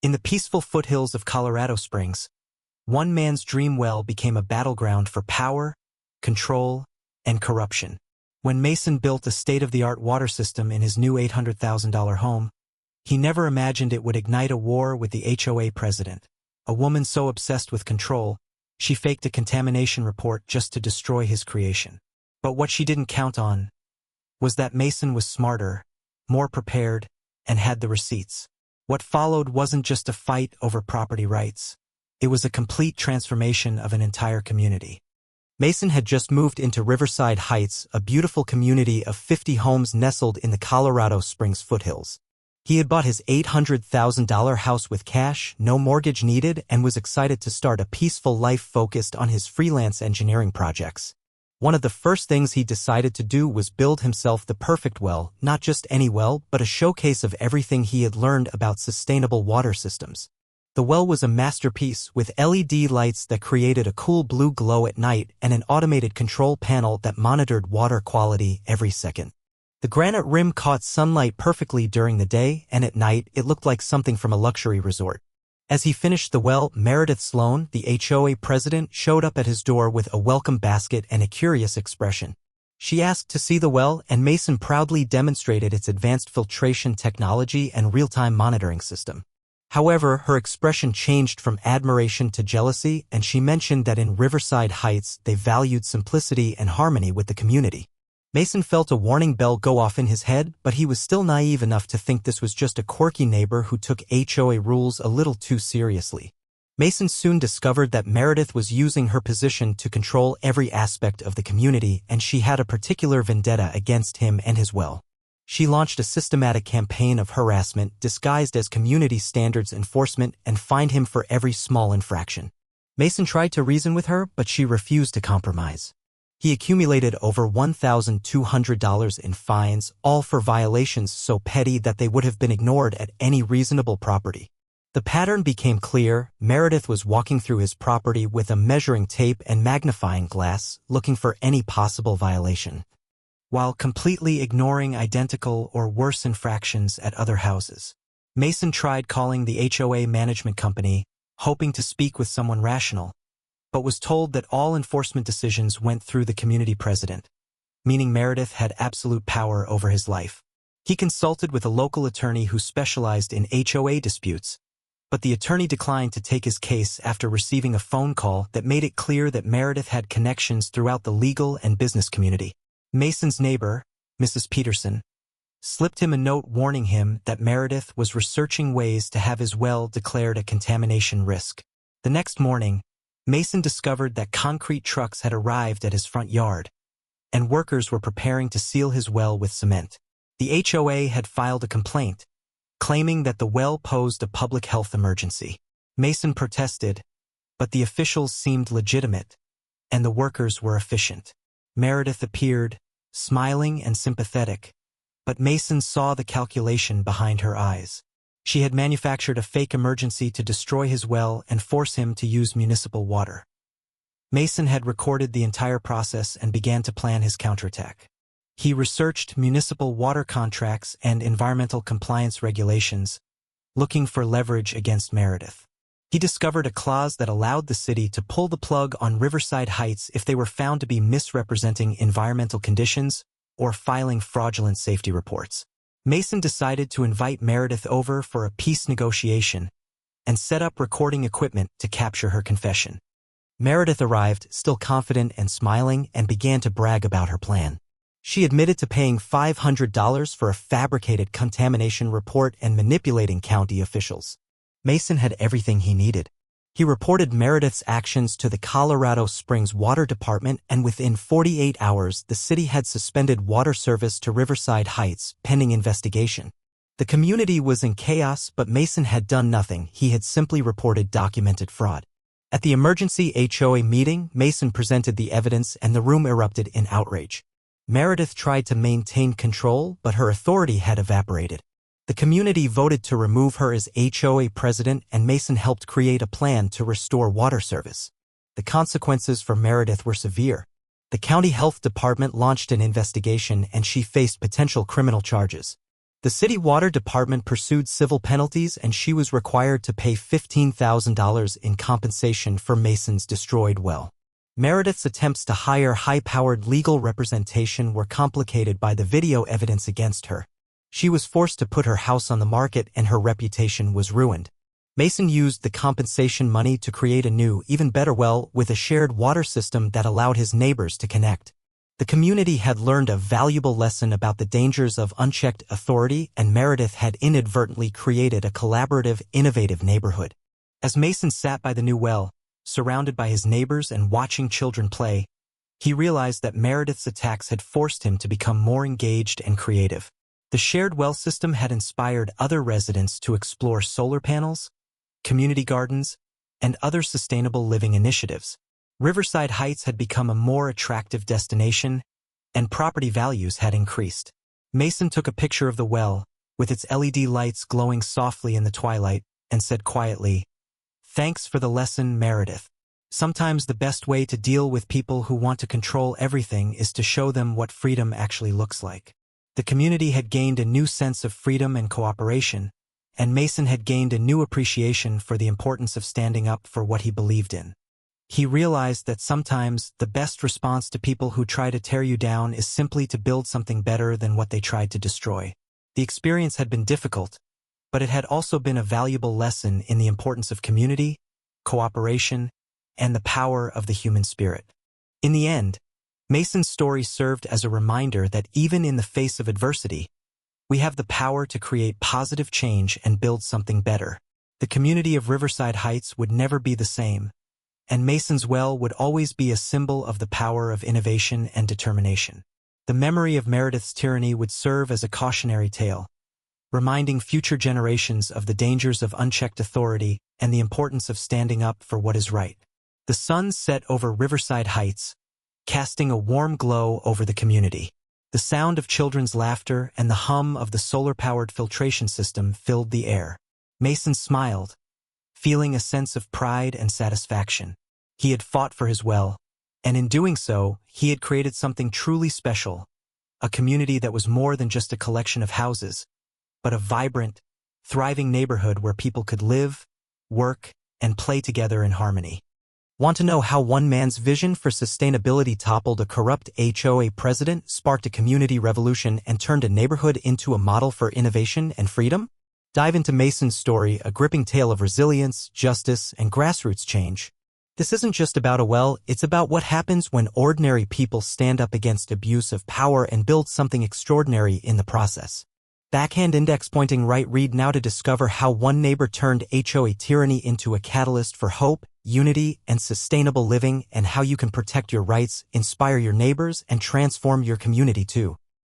In the peaceful foothills of Colorado Springs, one man's dream well became a battleground for power, control, and corruption. When Mason built a state-of-the-art water system in his new $800,000 home, he never imagined it would ignite a war with the HOA president. A woman so obsessed with control, she faked a contamination report just to destroy his creation. But what she didn't count on was that Mason was smarter, more prepared, and had the receipts. What followed wasn't just a fight over property rights. It was a complete transformation of an entire community. Mason had just moved into Riverside Heights, a beautiful community of 50 homes nestled in the Colorado Springs foothills. He had bought his $800,000 house with cash, no mortgage needed, and was excited to start a peaceful life focused on his freelance engineering projects. One of the first things he decided to do was build himself the perfect well, not just any well, but a showcase of everything he had learned about sustainable water systems. The well was a masterpiece with LED lights that created a cool blue glow at night and an automated control panel that monitored water quality every second. The granite rim caught sunlight perfectly during the day, and at night it looked like something from a luxury resort. As he finished the well, Meredith Sloan, the HOA president, showed up at his door with a welcome basket and a curious expression. She asked to see the well, and Mason proudly demonstrated its advanced filtration technology and real-time monitoring system. However, her expression changed from admiration to jealousy, and she mentioned that in Riverside Heights they valued simplicity and harmony with the community. Mason felt a warning bell go off in his head, but he was still naive enough to think this was just a quirky neighbor who took HOA rules a little too seriously. Mason soon discovered that Meredith was using her position to control every aspect of the community, and she had a particular vendetta against him and his well. She launched a systematic campaign of harassment disguised as community standards enforcement and fined him for every small infraction. Mason tried to reason with her, but she refused to compromise. He accumulated over $1,200 in fines, all for violations so petty that they would have been ignored at any reasonable property. The pattern became clear. Meredith was walking through his property with a measuring tape and magnifying glass, looking for any possible violation, while completely ignoring identical or worse infractions at other houses. Mason tried calling the HOA management company, hoping to speak with someone rational, but was told that all enforcement decisions went through the community president, meaning Meredith had absolute power over his life. He consulted with a local attorney who specialized in HOA disputes, but the attorney declined to take his case after receiving a phone call that made it clear that Meredith had connections throughout the legal and business community. Mason's neighbor, Mrs. Peterson, slipped him a note warning him that Meredith was researching ways to have his well declared a contamination risk. The next morning, Mason discovered that concrete trucks had arrived at his front yard, and workers were preparing to seal his well with cement. The HOA had filed a complaint, claiming that the well posed a public health emergency. Mason protested, but the officials seemed legitimate, and the workers were efficient. Meredith appeared, smiling and sympathetic, but Mason saw the calculation behind her eyes. She had manufactured a fake emergency to destroy his well and force him to use municipal water. Mason had recorded the entire process and began to plan his counterattack. He researched municipal water contracts and environmental compliance regulations, looking for leverage against Meredith. He discovered a clause that allowed the city to pull the plug on Riverside Heights if they were found to be misrepresenting environmental conditions or filing fraudulent safety reports. Mason decided to invite Meredith over for a peace negotiation and set up recording equipment to capture her confession. Meredith arrived, still confident and smiling, and began to brag about her plan. She admitted to paying $500 for a fabricated contamination report and manipulating county officials. Mason had everything he needed. He reported Meredith's actions to the Colorado Springs Water Department, and within 48 hours, the city had suspended water service to Riverside Heights, pending investigation. The community was in chaos, but Mason had done nothing. He had simply reported documented fraud. At the emergency HOA meeting, Mason presented the evidence and the room erupted in outrage. Meredith tried to maintain control, but her authority had evaporated. The community voted to remove her as HOA president, and Mason helped create a plan to restore water service. The consequences for Meredith were severe. The county health department launched an investigation, and she faced potential criminal charges. The The city water department pursued civil penalties and she was required to pay $15,000 in compensation for Mason's destroyed well. Meredith's attempts to hire high-powered legal representation were complicated by the video evidence against her. She was forced to put her house on the market and her reputation was ruined. Mason used the compensation money to create a new, even better well with a shared water system that allowed his neighbors to connect. The community had learned a valuable lesson about the dangers of unchecked authority, and Meredith had inadvertently created a collaborative, innovative neighborhood. As Mason sat by the new well, surrounded by his neighbors and watching children play, he realized that Meredith's attacks had forced him to become more engaged and creative. The shared well system had inspired other residents to explore solar panels, community gardens, and other sustainable living initiatives. Riverside Heights had become a more attractive destination, and property values had increased. Mason took a picture of the well, with its LED lights glowing softly in the twilight, and said quietly, "Thanks for the lesson, Meredith. Sometimes the best way to deal with people who want to control everything is to show them what freedom actually looks like." The community had gained a new sense of freedom and cooperation, and Mason had gained a new appreciation for the importance of standing up for what he believed in. He realized that sometimes the best response to people who try to tear you down is simply to build something better than what they tried to destroy. The experience had been difficult, but it had also been a valuable lesson in the importance of community, cooperation, and the power of the human spirit. In the end, Mason's story served as a reminder that even in the face of adversity, we have the power to create positive change and build something better. The community of Riverside Heights would never be the same, and Mason's well would always be a symbol of the power of innovation and determination. The memory of Meredith's tyranny would serve as a cautionary tale, reminding future generations of the dangers of unchecked authority and the importance of standing up for what is right. The sun set over Riverside Heights, casting a warm glow over the community. The sound of children's laughter and the hum of the solar-powered filtration system filled the air. Mason smiled, feeling a sense of pride and satisfaction. He had fought for his well, and in doing so, he had created something truly special, a community that was more than just a collection of houses, but a vibrant, thriving neighborhood where people could live, work, and play together in harmony. Want to know how one man's vision for sustainability toppled a corrupt HOA president, sparked a community revolution, and turned a neighborhood into a model for innovation and freedom? Dive into Mason's story, a gripping tale of resilience, justice, and grassroots change. This isn't just about a well, it's about what happens when ordinary people stand up against abuse of power and build something extraordinary in the process. Backhand index pointing right. Read now to discover how one neighbor turned HOA tyranny into a catalyst for hope, unity, and sustainable living, and how you can protect your rights, inspire your neighbors, and transform your community too.